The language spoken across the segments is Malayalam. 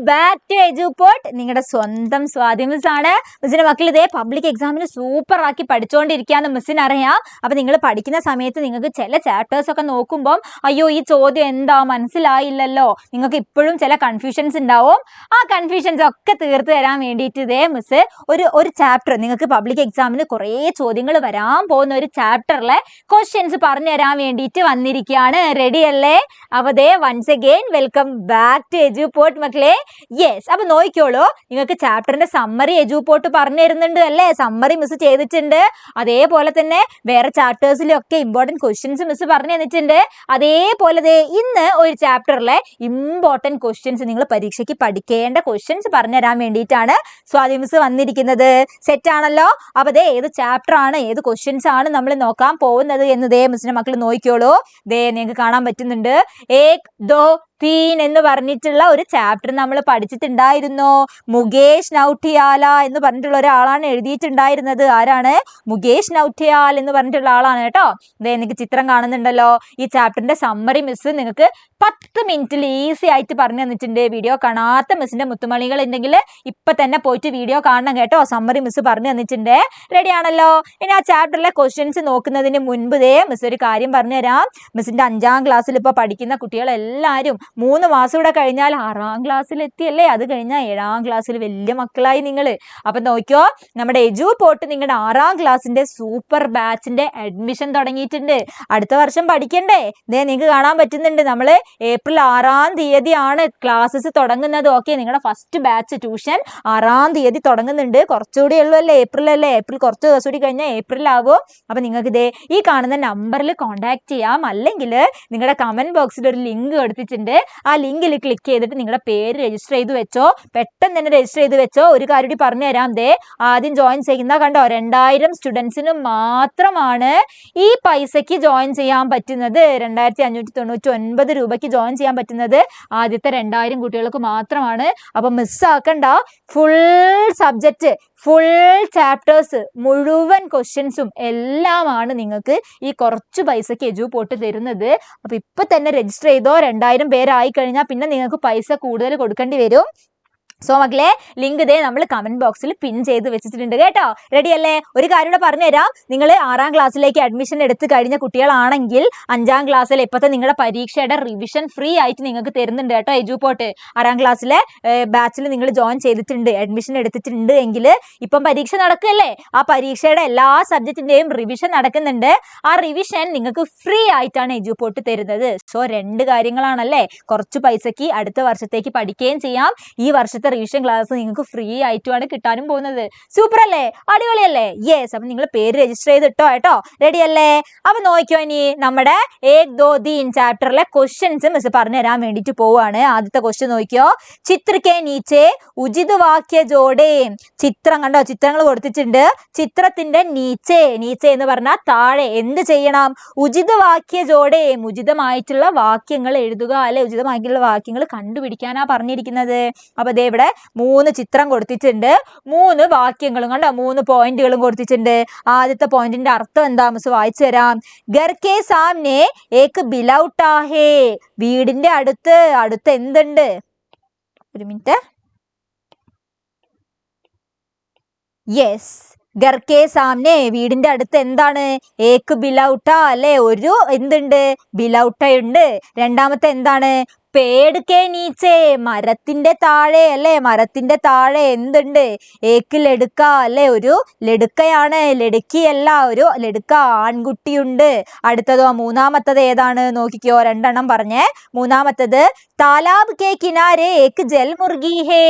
Back to Eduport. നിങ്ങളുടെ സ്വന്തം സ്വാതി മിസ് ആണ്. മിസ്സിന്റെ മക്കൾ ഇതേ പബ്ലിക് എക്സാമിന് സൂപ്പർ ആക്കി പഠിച്ചുകൊണ്ടിരിക്കുകയെന്ന് മിസ്സിന് അറിയാം. അപ്പൊ നിങ്ങൾ പഠിക്കുന്ന സമയത്ത് നിങ്ങൾക്ക് ചില ചാപ്റ്റേഴ്സ് ഒക്കെ നോക്കുമ്പോൾ അയ്യോ ഈ ചോദ്യം എന്താ മനസ്സിലായില്ലല്ലോ, നിങ്ങൾക്ക് ഇപ്പോഴും ചില കൺഫ്യൂഷൻസ് ഉണ്ടാവും. ആ കൺഫ്യൂഷൻസ് ഒക്കെ തീർത്ത് തരാൻ വേണ്ടിയിട്ട് ഇതേ മിസ് ഒരു ചാപ്റ്റർ നിങ്ങൾക്ക് പബ്ലിക് എക്സാമിന് കുറേ ചോദ്യങ്ങൾ വരാൻ പോകുന്ന ഒരു ചാപ്റ്ററിലെ ക്വസ്റ്റ്യൻസ് പറഞ്ഞു തരാൻ വേണ്ടിയിട്ട് വന്നിരിക്കുകയാണ്. റെഡി അല്ലേ? അപ്പൊ ദേ once again welcome back to Eduport മക്കളെ. യെസ്, അപ്പൊ നോക്കിക്കോളൂ, നിങ്ങൾക്ക് ചാപ്റ്ററിന്റെ സമ്മറി എജുപോർട്ട് പറഞ്ഞു തരുന്നുണ്ട് അല്ലേ? സമ്മറി മിസ് ചെയ്തിട്ടുണ്ട്. അതേപോലെ തന്നെ വേറെ ചാപ്റ്റേഴ്സിലൊക്കെ ഇമ്പോർട്ടൻറ്റ് ക്വസ്റ്റ്യൻസ് മിസ് പറഞ്ഞു തന്നിട്ടുണ്ട്. അതേപോലെ ദേ ഇന്ന് ഒരു ചാപ്റ്ററിലെ ഇമ്പോർട്ടൻറ്റ് ക്വസ്റ്റ്യൻസ് നിങ്ങൾ പരീക്ഷയ്ക്ക് പഠിക്കേണ്ട ക്വസ്റ്റ്യൻസ് പറഞ്ഞു തരാൻ വേണ്ടിയിട്ടാണ് സ്വാതി മിസ് വന്നിരിക്കുന്നത്. സെറ്റ് ആണല്ലോ? അപ്പൊ ദേ ഏത് ചാപ്റ്റർ ആണ്, ഏത് ക്വസ്റ്റ്യൻസ് ആണ് നമ്മൾ നോക്കാൻ പോകുന്നത് എന്ന് ദേ മിസ്സിന്റെ മക്കൾ നോക്കിക്കോളൂ. ദേ നിങ്ങൾക്ക് കാണാൻ പറ്റുന്നുണ്ട്. ഏക് ദോ തീൻ എന്ന് പറഞ്ഞിട്ടുള്ള ഒരു ചാപ്റ്റർ നമ്മൾ പഠിച്ചിട്ടുണ്ടായിരുന്നു. മുകേഷ് നൗട്ടിയാല എന്ന് പറഞ്ഞിട്ടുള്ള ഒരാളാണ് എഴുതിയിട്ടുണ്ടായിരുന്നത്. ആരാണ്? മുകേഷ് നൗട്ടിയാൽ എന്ന് പറഞ്ഞിട്ടുള്ള ആളാണ് കേട്ടോ. ദേ നിങ്ങൾക്ക് ചിത്രം കാണുന്നുണ്ടല്ലോ. ഈ ചാപ്റ്ററിന്റെ സമ്മറി മിസ് നിങ്ങൾക്ക് 10 മിനിറ്റിൽ ഈസി ആയിട്ട് പറഞ്ഞു തന്നിട്ടുണ്ട്. വീഡിയോ കാണാത്ത മിസ്സിന്റെ മുത്തുമണികൾ ഉണ്ടെങ്കിൽ ഇപ്പൊ തന്നെ പോയിട്ട് വീഡിയോ കാണണം കേട്ടോ. സമ്മറി മിസ് പറഞ്ഞു തന്നിട്ടുണ്ട്. റെഡി ആണല്ലോ? ഇനി ആ ചാപ്റ്ററിലെ ക്വസ്റ്റ്യൻസ് നോക്കുന്നതിന് മുൻപ് ദേ മിസ് ഒരു കാര്യം പറഞ്ഞു തരാം. മിസ്സിന്റെ 5ാം ക്ലാസ്സിൽ ഇപ്പൊ പഠിക്കുന്ന കുട്ടികളെല്ലാവരും 3 മാസം കൂടെ കഴിഞ്ഞാൽ 6ാം ക്ലാസ്സിൽ എത്തിയല്ലേ. അത് കഴിഞ്ഞാൽ 7ാം ക്ലാസ്സിൽ വലിയ മക്കളായി നിങ്ങൾ. അപ്പൊ നോക്കിയോ, നമ്മുടെ എജുപോർട്ട് നിങ്ങളുടെ 6ാം ക്ലാസ്സിന്റെ സൂപ്പർ ബാച്ചിന്റെ അഡ്മിഷൻ തുടങ്ങിയിട്ടുണ്ട്. അടുത്ത വർഷം പഠിക്കണ്ടേ? ദേ നിങ്ങൾക്ക് കാണാൻ പറ്റുന്നുണ്ട്. നമ്മള് ഏപ്രിൽ 6ാം തീയതിയാണ് ക്ലാസ്സസ് തുടങ്ങുന്നത്. ഓക്കെ, നിങ്ങളുടെ ഫസ്റ്റ് ബാച്ച് ട്യൂഷൻ 6ാം തീയതി തുടങ്ങുന്നുണ്ട്. കുറച്ചുകൂടി ഉള്ളൂ അല്ലേ? ഏപ്രിൽ അല്ലേ? ഏപ്രിൽ കുറച്ച് ദിവസം കൂടി കഴിഞ്ഞാൽ ഏപ്രിൽ ആകും. അപ്പൊ നിങ്ങൾക്ക് ഇതേ ഈ കാണുന്ന നമ്പറിൽ കോൺടാക്ട് ചെയ്യാം. അല്ലെങ്കിൽ നിങ്ങളുടെ കമന്റ് ബോക്സിൽ ഒരു ലിങ്ക് കൊടുത്തിട്ടുണ്ട്. ആ ലിങ്കിൽ ക്ലിക്ക് ചെയ്തിട്ട് നിങ്ങളുടെ പേര് രജിസ്റ്റർ ചെയ്ത് വെച്ചോ. പെട്ടെന്ന് തന്നെ രജിസ്റ്റർ ചെയ്ത് വെച്ചോ. ഒരു കാര്യം കൂടി പറഞ്ഞു തരാം. ദേ ആദ്യം ജോയിൻ ചെയ്യുന്ന കണ്ടോ, 2000 സ്റ്റുഡൻസിന് മാത്രമാണ് ഈ പൈസക്ക് ജോയിൻ ചെയ്യാൻ പറ്റുന്നത്. 2599 രൂപയ്ക്ക് ജോയിൻ ചെയ്യാൻ പറ്റുന്നത് ആദ്യത്തെ 2000 കുട്ടികൾക്ക് മാത്രമാണ്. അപ്പൊ മിസ്സാക്കണ്ട. ഫുൾ സബ്ജക്റ്റ്, ഫുൾ ചാപ്റ്റേഴ്സ്, മുഴുവൻ ക്വസ്റ്റ്യൻസും എല്ലാമാണ് നിങ്ങൾക്ക് ഈ കുറച്ച് പൈസക്ക് എജുപോർട്ട് തരുന്നത്. അപ്പൊ ഇപ്പൊ തന്നെ രജിസ്റ്റർ ചെയ്തോ. 2000 പേരായി കഴിഞ്ഞാൽ പിന്നെ നിങ്ങൾക്ക് പൈസ കൂടുതൽ കൊടുക്കേണ്ടി വരും. സോ മക്കളെ, ലിങ്ക് ഇതേ നമ്മൾ കമന്റ് ബോക്സിൽ പിൻ ചെയ്ത് വെച്ചിട്ടുണ്ട് കേട്ടോ. റെഡി അല്ലേ? ഒരു കാര്യം കൂടെ പറഞ്ഞു തരാം. നിങ്ങൾ 6ാം ക്ലാസ്സിലേക്ക് അഡ്മിഷൻ എടുത്ത് കഴിഞ്ഞ കുട്ടികളാണെങ്കിൽ 5ാം ക്ലാസ്സിൽ ഇപ്പോഴത്തെ നിങ്ങളുടെ പരീക്ഷയുടെ റിവിഷൻ ഫ്രീ ആയിട്ട് നിങ്ങൾക്ക് തരുന്നുണ്ട് കേട്ടോ എജുപോർട്ട്. 6ാം ക്ലാസ്സിലെ ബാച്ചിൽ നിങ്ങൾ ജോയിൻ ചെയ്തിട്ടുണ്ട്, അഡ്മിഷൻ എടുത്തിട്ടുണ്ട് എങ്കിൽ ഇപ്പം പരീക്ഷ നടക്കുകയല്ലേ, ആ പരീക്ഷയുടെ എല്ലാ സബ്ജക്റ്റിന്റെയും റിവിഷൻ നടക്കുന്നുണ്ട്. ആ റിവിഷൻ നിങ്ങൾക്ക് ഫ്രീ ആയിട്ടാണ് എജുപോർട്ട് തരുന്നത്. സോ 2 കാര്യങ്ങളാണല്ലേ. കുറച്ച് പൈസക്ക് അടുത്ത വർഷത്തേക്ക് പഠിക്കുകയും ചെയ്യാം. ഈ വർഷത്തെ റിവിഷൻ ക്ലാസ് നിങ്ങൾക്ക് ഫ്രീ ആയിട്ടുമാണ് കിട്ടാനും പോകുന്നത്. സൂപ്പർ അല്ലേ? അടിപൊളിയല്ലേ? യെസ്. അപ്പൊ നിങ്ങൾ പേര് രജിസ്റ്റർ ചെയ്തിട്ടോ കേട്ടോ. റെഡി അല്ലേ? അപ്പൊ നോക്കിയോ, ഇനി നമ്മുടെ ഏക് ദോ തീൻ ചാപ്റ്ററിലെ ക്വസ്റ്റ്യൻസ് മിസ് പറഞ്ഞു തരാൻ വേണ്ടിട്ട് പോവാണ്. ആദ്യത്തെ ക്വസ്റ്റ്യൻ നോക്കിയോ. ചിത്രക്കെ നീച്ചെ ഉചിത് വാക്യ ജോഡേ. ചിത്രം കണ്ടോ, ചിത്രങ്ങൾ കൊടുത്തിട്ടുണ്ട്. ചിത്രത്തിന്റെ നീച്ചെ, നീച്ചെ എന്ന് പറഞ്ഞാൽ താഴെ എന്ത് ചെയ്യണം? ഉചിത് വാക്യ ജോഡേ, ഉചിതമായിട്ടുള്ള വാക്യങ്ങൾ എഴുതുക അല്ലെ, ഉചിതമായിട്ടുള്ള വാക്യങ്ങൾ കണ്ടുപിടിക്കാനാ പറഞ്ഞിരിക്കുന്നത്. അപ്പൊ ദേ ഇവിടെ 3 ചിത്രം കൊടുത്തിട്ടുണ്ട്. 3 വാക്യങ്ങളും കണ്ടോ, 3 പോയിന്റുകളും കൊടുത്തിട്ടുണ്ട്. ആദ്യത്തെ പോയിന്റിന്റെ അർത്ഥം എന്താ മിസ് വായിച്ചു തരാം. ഘർ കെ സാമനെ ഏക് ബിലൗട്ടാ ഹേ. വീടിന്റെ അടുത്ത് എന്തുണ്ട്? ഒരു മിനിറ്റ്. യെസ്, ഘർ കെ സാമനെ, വീടിന്റെ അടുത്ത് എന്താണ്? ഏക് ബിലൗട്ട അല്ലെ, ഒരു എന്തുണ്ട്? ബിലൗട്ടയുണ്ട്. രണ്ടാമത്തെ എന്താണ്? പേട് കെ നീച്ചെ, മരത്തിന്റെ താഴെ അല്ലെ, മരത്തിന്റെ താഴെ എന്തുണ്ട്? ഏക്ക് ലടുക്ക അല്ലെ, ഒരു ലടുക്കയാണ്, ലടുക്കിയല്ല, ഒരു ലടുക്ക, ആൺകുട്ടിയുണ്ട്. അടുത്തതോ മൂന്നാമത്തത് ഏതാണ്? നോക്കിക്കോ, 2 എണ്ണം പറഞ്ഞേ. മൂന്നാമത്തത് താലാബ് കെ കിനാരെ ഏക്ക് ജൽമുർഗി ഹേ.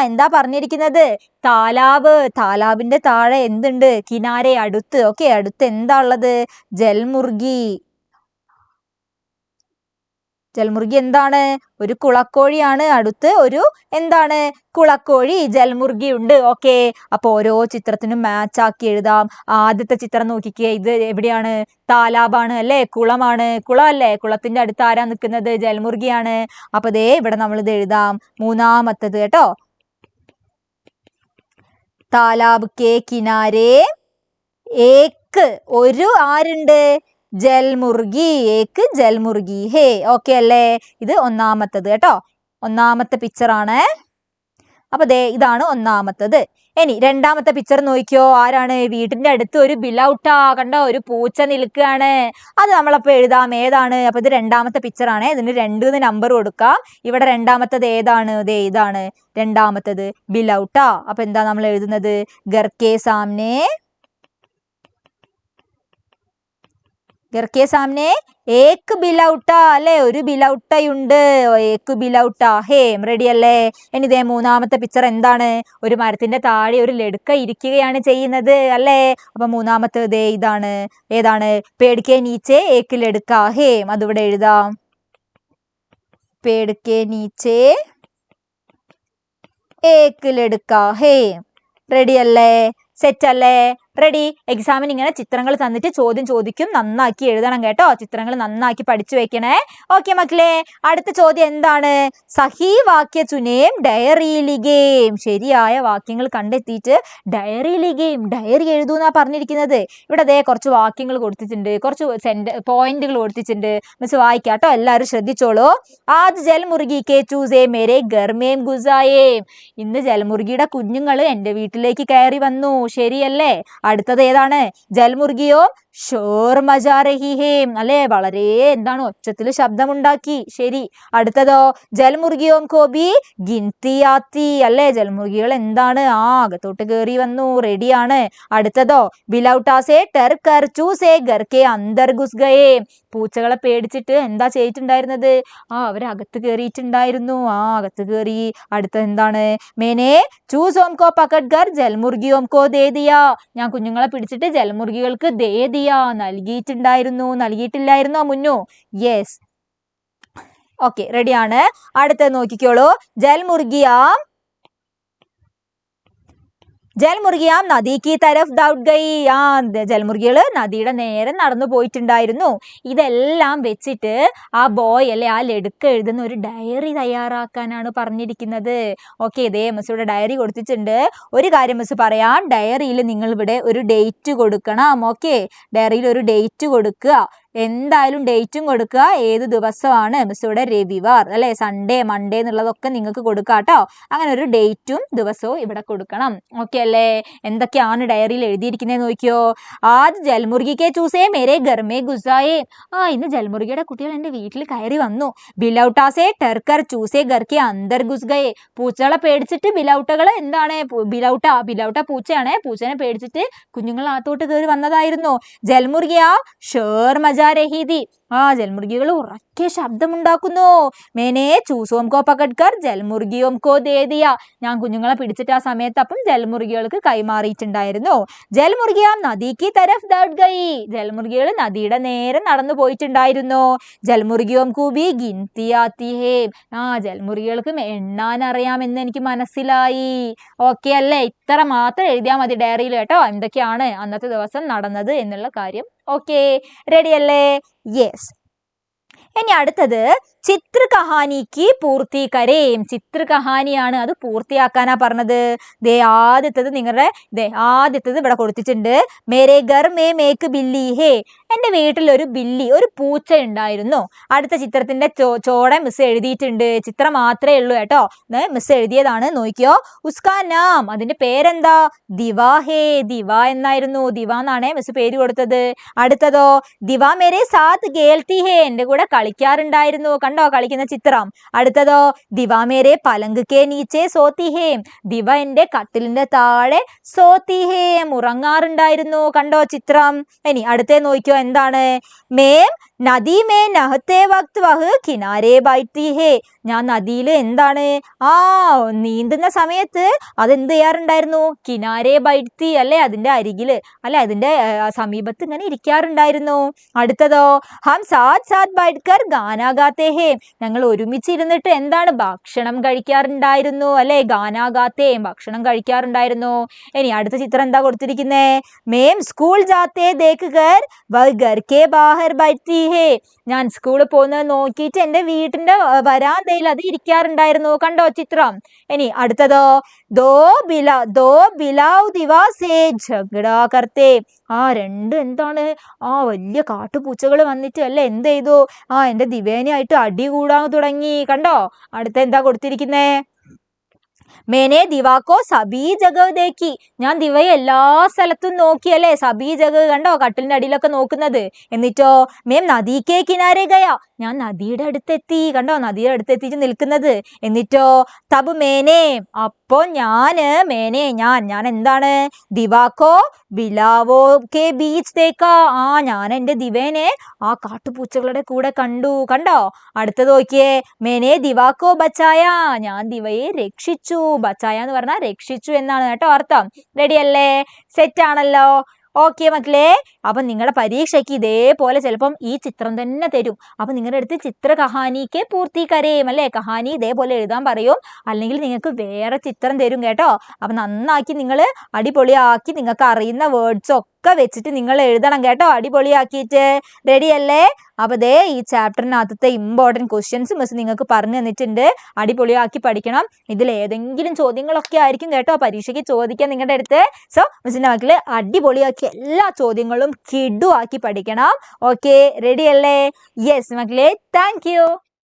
എന്താ പറഞ്ഞിരിക്കുന്നത്? താലാബ്, താലാബിന്റെ താഴെ എന്തുണ്ട്? കിനാരെ, അടുത്ത്. ഓക്കെ, അടുത്ത് എന്താ ഉള്ളത്? ജൽമുർഗി. ജൽമുർഗി എന്താണ്? ഒരു കുളക്കോഴിയാണ്. അടുത്ത് ഒരു എന്താണ്? കുളക്കോഴി, ജൽമുർഗി ഉണ്ട്. ഓക്കെ, അപ്പൊ ഓരോ ചിത്രത്തിനും മാച്ച് ആക്കി എഴുതാം. ആദ്യത്തെ ചിത്രം നോക്കിക്കേ, ഇത് എവിടെയാണ്? താലാബാണ് അല്ലെ, കുളമാണ്. കുളം അല്ലേ, കുളത്തിന്റെ അടുത്ത് ആരാ നിൽക്കുന്നത്? ജൽമുർഗിയാണ്. അപ്പൊ ദേ ഇവിടെ നമ്മൾ ഇത് എഴുതാം. മൂന്നാമത്തത് കേട്ടോ, താലാബ് കെ കിനാരെ ഏക്ക്, ഒരു ആരുണ്ട്? ജൽമുർഗി, ഏക്ക് ജൽമുർഗി ഹേ. ഓക്കെ അല്ലേ? ഇത് ഒന്നാമത്തത് കേട്ടോ. ഒന്നാമത്തെ പിക്ചറാണ്. അപ്പൊ ദേ ഇതാണ് ഒന്നാമത്തത്. ഇനി രണ്ടാമത്തെ പിക്ചർ നോക്കിയോ, ആരാണ്? വീട്ടിന്റെ അടുത്ത് ഒരു ബിലൗട്ടാ, കണ്ടോ, ഒരു പൂച്ച നിൽക്കുകയാണ്. അത് നമ്മളപ്പോ എഴുതാം ഏതാണ്. അപ്പൊ ഇത് രണ്ടാമത്തെ പിക്ചറാണ്. ഇതിന് 2 നമ്പർ കൊടുക്കാം. ഇവിടെ രണ്ടാമത്തത് ഏതാണ്? ദേ ഇതാണ് രണ്ടാമത്തത്, ബിലൗട്ടാ. അപ്പൊ എന്താ നമ്മൾ എഴുതുന്നത്? ഗർക്കെ സാമനെ ഏക് ബിലൗട്ട അല്ലെ, ഒരു ബിലൗട്ടയുണ്ട്, ഏക് ബിലൗട്ട ഹേം. റെഡി അല്ലേ? ഇനി ഇതേ മൂന്നാമത്തെ പിക്ചർ എന്താണ്? ഒരു മരത്തിന്റെ താഴെ ഒരു ലടുക്ക ഇരിക്കുകയാണ് ചെയ്യുന്നത് അല്ലേ. അപ്പൊ മൂന്നാമത്തെ ദേ ഇതാണ്, ഏതാണ്? പേടിക്കെ നീച്ചെ ഏക് ലടുക്ക ഹേം. അതിവിടെ എഴുതാം, പേടിക്കെ നീച്ചെ ഏക് ലടുക്ക ഹേം. റെഡി അല്ലേ? സെറ്റ് അല്ലേ? റെഡി? എക്സാമിന് ഇങ്ങനെ ചിത്രങ്ങൾ തന്നിട്ട് ചോദ്യം ചോദിക്കും, നന്നാക്കി എഴുതണം കേട്ടോ. ചിത്രങ്ങൾ നന്നാക്കി പഠിച്ചു വെക്കണേ. ഓക്കെ മക്കളെ, അടുത്ത ചോദ്യം എന്താണ്? സഹി വാക്യ ചുനേം ഡയറി ലിഗേം. ശരിയായ വാക്യങ്ങൾ കണ്ടെത്തിയിട്ട് ഡയറി ലിഗേം, ഡയറി എഴുതൂന്നാ പറഞ്ഞിരിക്കുന്നത്. ഇവിടെ ദേ കുറച്ച് വാക്യങ്ങൾ കൊടുത്തിട്ടുണ്ട്, കുറച്ച് പോയിന്റുകൾ കൊടുത്തിട്ടുണ്ട്. മിസ് വായിക്കാട്ടോ, എല്ലാവരും ശ്രദ്ധിച്ചോളൂ. ആജ് ജൽമുർഗിക്കെ ചൂസേ മേരെ ഗർമേം ഗുസായേം. ഇന്ന് ജൽമുർഗിയുടെ കുഞ്ഞുങ്ങൾ എൻ്റെ വീട്ടിലേക്ക് കയറി വന്നു. ശരിയല്ലേ? അടുത്തത് ഏതാണ്? ജൽമുർഗിയോ ഷോർ മജാ രഹി ഹേം അല്ലെ, വളരെ എന്താണ് ഒച്ചത്തിൽ ശബ്ദമുണ്ടാക്കി. ശരി. അടുത്തതോ ജൽമുർഗിയോം കോബി ഗിൻതി ആത്തി അല്ലെ, ജൽമുർഗികൾ എന്താണ് അകത്തോട്ട് കയറി വന്നു. റെഡിയാണ്. അടുത്തതോ ബിലൗട്ടാസെ ടെർ കർ ചൂസെ ഗർക്കെ അന്തർ ഗുസ് ഗയേ. പൂച്ചകളെ പേടിച്ചിട്ട് എന്താ ചെയ്തിട്ടുണ്ടായിരുന്നത്? അവരകത്ത് കയറിയിട്ടുണ്ടായിരുന്നു. അകത്ത് കയറി. അടുത്തത് എന്താണ്? മേനെ ചൂസോം കോ പക്കഡ് കർ ജൽമുർഗിയോം കോ ദേ ദിയാ. ഞാൻ കുഞ്ഞുങ്ങളെ പിടിച്ചിട്ട് ജൽമുർഗികൾക്ക് ദേ ദിയാ നൽകിയിട്ടുണ്ടായിരുന്നു. നൽകിയിട്ടില്ലായിരുന്നോ മുന്നു? യെസ്. ഓക്കെ, റെഡിയാണ്. അടുത്തത് നോക്കിക്കോളൂ. ജൽമുർഗിയാം നദി കി തരഫ് ദൗഡ് ഗയി. ജൽമുർഗികൾ നദിയുടെ നേരെ നടന്നു പോയിട്ടുണ്ടായിരുന്നു. ഇതെല്ലാം വെച്ചിട്ട് ആ ബോയ് അല്ലെ, ആ ലടുക്ക എഴുതുന്ന ഒരു ഡയറി തയ്യാറാക്കാനാണ് പറഞ്ഞിരിക്കുന്നത്. ഓക്കെ, ഇതേ മിസ് ഇവിടെ ഡയറി കൊടുത്തിട്ടുണ്ട്. ഒരു കാര്യം മിസ് പറയാം, ഡയറിയിൽ നിങ്ങൾ ഇവിടെ ഒരു ഡേറ്റ് കൊടുക്കണം. ഓക്കെ, ഡയറിയിൽ ഒരു ഡേറ്റ് കൊടുക്കുക. എന്തായാലും ഡേറ്റും കൊടുക്കുക. ഏത് ദിവസമാണ്? മിസ് ഇവിടെ രവിവാർ അല്ലെ, സൺഡേ, മൺഡേ എന്നുള്ളതൊക്കെ നിങ്ങൾക്ക് കൊടുക്കാം കേട്ടോ. അങ്ങനെ ഒരു ഡേറ്റും ദിവസവും ഇവിടെ കൊടുക്കണം. ഓക്കെ അല്ലേ? എന്തൊക്കെയാണ് ഡയറിയിൽ എഴുതിയിരിക്കുന്നത് നോക്കിയോ. ആജ് ജൽമുർഗിക്കെ ചൂസേ മേരെ ഗർമേ ഗുസായേ. ഇന്ന് ജൽമുർഗിയുടെ കുട്ടികൾ എൻ്റെ വീട്ടിൽ കയറി വന്നു. ബിലൗട്ടാസെ ടെർക്കർ ചൂസേ ഗർക്കെ അന്തർ ഗുസ് ഗയേ. പൂച്ചകളെ പേടിച്ചിട്ട് ബിലൗട്ടകൾ എന്താണ്? ബിലൗട്ട പൂച്ചയാണ്. പൂച്ചനെ പേടിച്ചിട്ട് കുഞ്ഞുങ്ങൾ അകത്തോട്ട് കയറി വന്നതായിരുന്നു. ജൽമുർഗിയ ഷേർ മജ രഹീതി. ജൽമുർഗികൾ ഉറക്കെ ശബ്ദമുണ്ടാക്കുന്നു. മേനെ ചൂസോം കോ പക്കഡ് കർ ജൽമുർഗിയോം കോ ദേ ദിയാ. ഞാൻ കുഞ്ഞുങ്ങളെ പിടിച്ചിട്ട് ആ സമയത്ത് അപ്പം ജൽമുർഗികൾക്ക് കൈമാറിയിട്ടുണ്ടായിരുന്നു. ജൽമുർഗിയാം നദി കി തരഫ് ദൗഡ് ഗയി. ജൽമുർഗികൾ നദിയുടെ നേരെ നടന്നു പോയിട്ടുണ്ടായിരുന്നു. ജൽമുർഗിയോം കൂബി ഗിൻതി ആത്തി ഹേ. ജൽമുർഗികൾക്ക് എണ്ണാൻ അറിയാമെന്ന് എനിക്ക് മനസ്സിലായി. ഓക്കെ അല്ലേ? ഇത്ര മാത്രം എഴുതിയാൽ മതി ഡയറിയിൽ കേട്ടോ, എന്തൊക്കെയാണ് അന്നത്തെ ദിവസം നടന്നത് എന്നുള്ള കാര്യം. ഓക്കെ, റെഡി അല്ലേ? യെസ്. ഇനി അടുത്തത് ചിത്ര കഹാനിക്ക് പൂർത്തി കരേം. ചിത്ര കഹാനിയാണ്, അത് പൂർത്തിയാക്കാനാ പറഞ്ഞത്. ആദ്യത്തത് ഇവിടെ കൊടുത്തിട്ടുണ്ട്. മേരെ ഘർ മേ മേക്ക് ബില്ലി ഹേ. എൻ്റെ വീട്ടിൽ ഒരു ബില്ലി, ഒരു പൂച്ച ഉണ്ടായിരുന്നു. അടുത്ത ചിത്രത്തിന്റെ ചോട മിസ് എഴുതിയിട്ടുണ്ട്. ചിത്രം മാത്രമേ ഉള്ളൂ കേട്ടോ, മിസ് എഴുതിയതാണ്. നോക്കിയോ. ഉസ്കാ നാം, അതിന്റെ പേരെന്താ? ദിവാ ഹേ. ദിവ എന്നായിരുന്നു. ദിവ എന്നാണ് മിസ് പേര് കൊടുത്തത്. അടുത്തതോ ദിവാ മേരെ സാത്ത് ഗേൽത്തി ഹേ. എൻ്റെ കൂടെ കളിക്കാറുണ്ടായിരുന്നു. കണ്ടോ കളിക്കുന്ന ചിത്രം. അടുത്തതോ ദിവാ മേരെ പലങ്ക് കെ നീച്ചെ സോത്തി ഹേ. ദിവ എൻ്റെ കട്ടിലിന്റെ താഴെ സോത്തി ഹേ, ഉറങ്ങാറുണ്ടായിരുന്നു. കണ്ടോ ചിത്രം. ഇനി അടുത്തേ നോക്കിയോ, എന്താണ്? മേം നദി മേ നഹത്തെ വക്ത് വഹ് കിനാരെ ബൈത്തി ഹേ. ഞാൻ നദിയിൽ എന്താണ് നീന്തുന്ന സമയത്ത് അതെന്ത് ചെയ്യാറുണ്ടായിരുന്നു? കിനാരെ ബൈത്തി അല്ലെ, അതിന്റെ അരികില് അല്ലെ, അതിന്റെ സമീപത്ത് ഇങ്ങനെ ഇരിക്കാറുണ്ടായിരുന്നു. അടുത്തതോ ഹം സാത്ത് സാത്ത് ബൈഠ്കർ ഗാനാ ഗാത്തെ ഹേ. ഞങ്ങൾ ഒരുമിച്ചിരുന്നിട്ട് എന്താണ്? ഭക്ഷണം കഴിക്കാറുണ്ടായിരുന്നു അല്ലെ, ഗാനാ ഗാത്തെ, ഭക്ഷണം കഴിക്കാറുണ്ടായിരുന്നു. ഇനി അടുത്ത ചിത്രം എന്താ കൊടുത്തിരിക്കുന്നേ? മേം സ്കൂൾ ജാത്തെ ദേഖ് കർ വഹ് ഘർ കെ ബാഹർ ബൈഠ്തി ഹേ. ഞാൻ സ്കൂളിൽ പോകുന്നത് നോക്കിയിട്ട് എൻ്റെ വീട്ടിന്റെ വരാന്ത അവിടെ അത് ഇരിക്കാറുണ്ടായിരുന്നു. കണ്ടോ ചിത്രം? ഇനി അടുത്തതോ, ദോ ബിലാവ് ദിവാസേ ഝഗഡാ കർത്തേ. രണ്ടും എന്താണ്? വലിയ കാട്ടുപൂച്ചകൾ വന്നിട്ട് അല്ലേ എന്ത് ചെയ്തു? എന്റെ ദിവ്യേനായിട്ട് അടി കൂടാൻ തുടങ്ങി. കണ്ടോ? അടുത്ത എന്താ കൊടുത്തിരിക്കുന്നേ? മേനെ ദിവാക്കോ സബീ ജഗവ് ദേക്കി. ഞാൻ ദിവയെ എല്ലാ സ്ഥലത്തും നോക്കി അല്ലേ. സബീ ജഗവ് കണ്ടോ? കട്ടിലിന്റെ അടിയിലൊക്കെ നോക്കുന്നത്. എന്നിട്ടോ മേം നദീക്കേ കിനാരെ ഗയാ. ഞാൻ നദിയുടെ അടുത്തെത്തി. കണ്ടോ? നദിയുടെ അടുത്തെത്തിച്ച് നിൽക്കുന്നത്. എന്നിട്ടോ തബ് മേനെ, അപ്പോ ഞാൻ എന്താണ്? ദിവാക്കോ ബിലാവോ കെ ബീച്ച് തേക്കാ. ഞാൻ എന്റെ ദിവേനെ കാട്ടുപൂച്ചകളുടെ കൂടെ കണ്ടു. കണ്ടോ? അടുത്തത് നോക്കിയേ, മേനെ ദിവാക്കോ ബച്ചായ. ഞാൻ ദിവയെ രക്ഷിച്ചു. ബച്ചായ എന്ന് പറഞ്ഞാൽ രക്ഷിച്ചു എന്നാണ് കേട്ടോ അർത്ഥം. റെഡി അല്ലേ? സെറ്റ് ആണല്ലോ. ഓക്കെ മക്കളെ, അപ്പൊ നിങ്ങളുടെ പരീക്ഷയ്ക്ക് ഇതേപോലെ ചിലപ്പം ഈ ചിത്രം തന്നെ തരും. അപ്പൊ നിങ്ങളുടെ അടുത്ത് ചിത്ര കഹാനിക്ക് പൂർത്തി കരയും അല്ലെ. കഹാനി ഇതേപോലെ എഴുതാൻ പറയും. അല്ലെങ്കിൽ നിങ്ങൾക്ക് വേറെ ചിത്രം തരും കേട്ടോ. അപ്പൊ നന്നാക്കി നിങ്ങൾ അടിപൊളിയാക്കി നിങ്ങൾക്ക് അറിയുന്ന വേർഡ്സ് ഒക്കെ വെച്ചിട്ട് നിങ്ങൾ എഴുതണം കേട്ടോ, അടിപൊളിയാക്കിയിട്ട്. റെഡി അല്ലേ? അപ്പൊ ദേ ഈ ചാപ്റ്ററിനകത്തെ ഇമ്പോർട്ടൻറ്റ് ക്വസ്റ്റ്യൻസ് മിസ് നിങ്ങൾക്ക് പറഞ്ഞു തന്നിട്ടുണ്ട്. അടിപൊളിയാക്കി പഠിക്കണം. ഇതിൽ ഏതെങ്കിലും ചോദ്യങ്ങളൊക്കെ ആയിരിക്കും കേട്ടോ പരീക്ഷയ്ക്ക് ചോദിക്കാൻ നിങ്ങളുടെ അടുത്ത്. സോ മിസ്സിന്റെ മക്കള് അടിപൊളിയാക്കി എല്ലാ ചോദ്യങ്ങളും കിഡു ആക്കി പഠിക്കണം. ഓക്കെ, റെഡി അല്ലേ? യെസ് മക്കളെ, താങ്ക് യു.